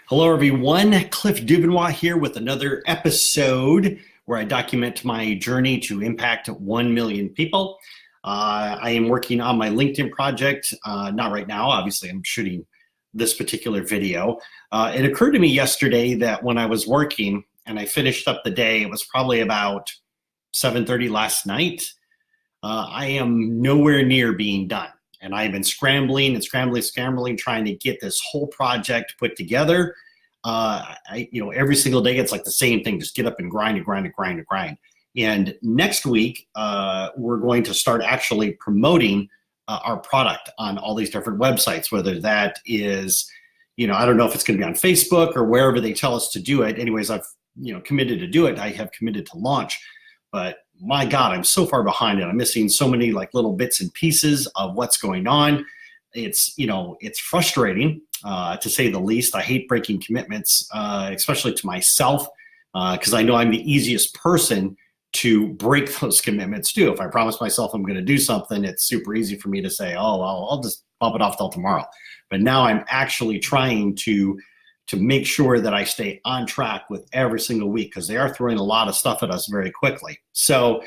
Hello, everyone. Cliff Dubenois here with another episode where I document my journey to impact 1 million people. I am working on my LinkedIn project, not right now. Obviously, I'm shooting this particular video. It occurred to me yesterday that when I was working and I finished up the day, it was probably about 7:30 last night. I am nowhere near being done. And I've been scrambling, trying to get this whole project put together. Every single day it's like the same thing, just get up and grind. And next week, we're going to start actually promoting our product on all these different websites, whether that is, I don't know if it's going to be on Facebook or wherever they tell us to do it. Anyways, I've, committed to do it. I have committed to launch, but my God, I'm so far behind it. I'm missing so many like little bits and pieces of what's going on. It's frustrating to say the least. I hate breaking commitments, especially to myself, because I know I'm the easiest person to break those commitments to. If I promise myself I'm going to do something, it's super easy for me to say, oh, well, I'll just bump it off till tomorrow. But now I'm actually trying to make sure that I stay on track with every single week, because they are throwing a lot of stuff at us very quickly. So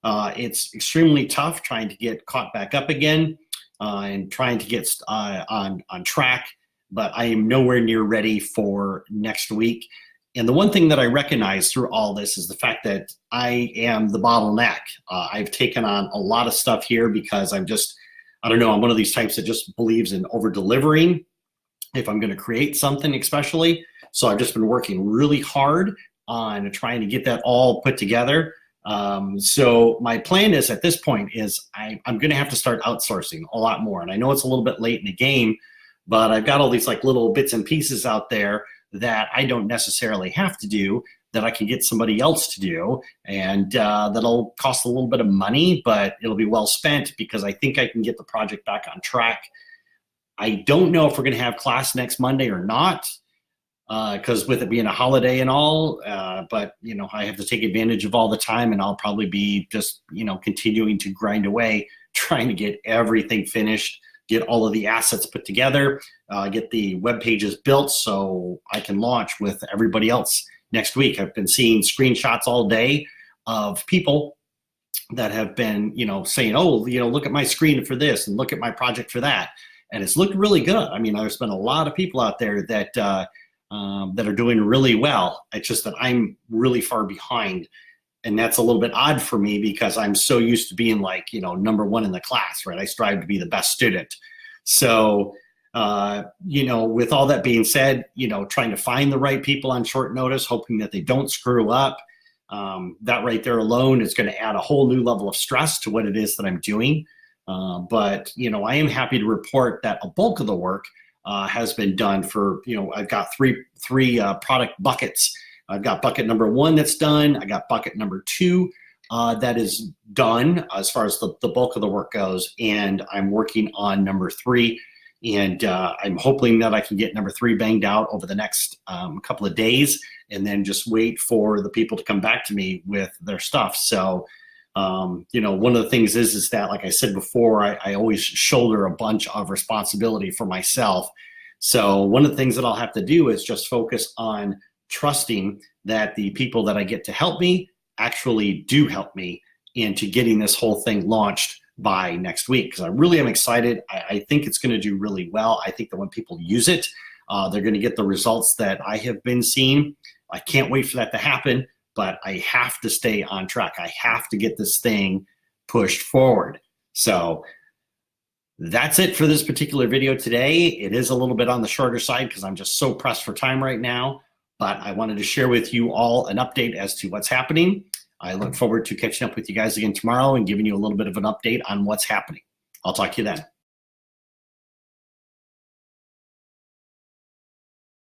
it's extremely tough trying to get caught back up again and trying to get on track, but I am nowhere near ready for next week. And the one thing that I recognize through all this is the fact that I am the bottleneck. I've taken on a lot of stuff here because I'm one of these types that just believes in over-delivering if I'm going to create something especially. So I've just been working really hard on trying to get that all put together. So my plan is at this point is I'm going to have to start outsourcing a lot more. And I know it's a little bit late in the game, but I've got all these like little bits and pieces out there that I don't necessarily have to do, that I can get somebody else to do. And that'll cost a little bit of money, but it'll be well spent because I think I can get the project back on track. I don't know if we're going to have class next Monday or not, because with it being a holiday and all, but I have to take advantage of all the time, and I'll probably be just continuing to grind away, trying to get everything finished, get all of the assets put together, get the web pages built so I can launch with everybody else next week. I've been seeing screenshots all day of people that have been saying, oh, look at my screen for this and look at my project for that. And it's looked really good. I mean, there's been a lot of people out there that are doing really well. It's just that I'm really far behind. And that's a little bit odd for me because I'm so used to being like, number one in the class, right? I strive to be the best student. So, with all that being said, trying to find the right people on short notice, hoping that they don't screw up. That right there alone is going to add a whole new level of stress to what it is that I'm doing. But I am happy to report that a bulk of the work has been done for, I've got three product buckets. I've got bucket number 1 that's done. I got bucket number 2 that is done as far as the bulk of the work goes. And I'm working on number 3. And I'm hoping that I can get number 3 banged out over the next couple of days, and then just wait for the people to come back to me with their stuff. So one of the things is that, like I said before, I always shoulder a bunch of responsibility for myself. So one of the things that I'll have to do is just focus on trusting that the people that I get to help me actually do help me into getting this whole thing launched by next week, because I really am excited. I think it's going to do really well. I think that when people use it, they're going to get the results that I have been seeing. I can't wait for that to happen. But I have to stay on track. I have to get this thing pushed forward. So that's it for this particular video today. It is a little bit on the shorter side because I'm just so pressed for time right now. But I wanted to share with you all an update as to what's happening. I look forward to catching up with you guys again tomorrow and giving you a little bit of an update on what's happening. I'll talk to you then.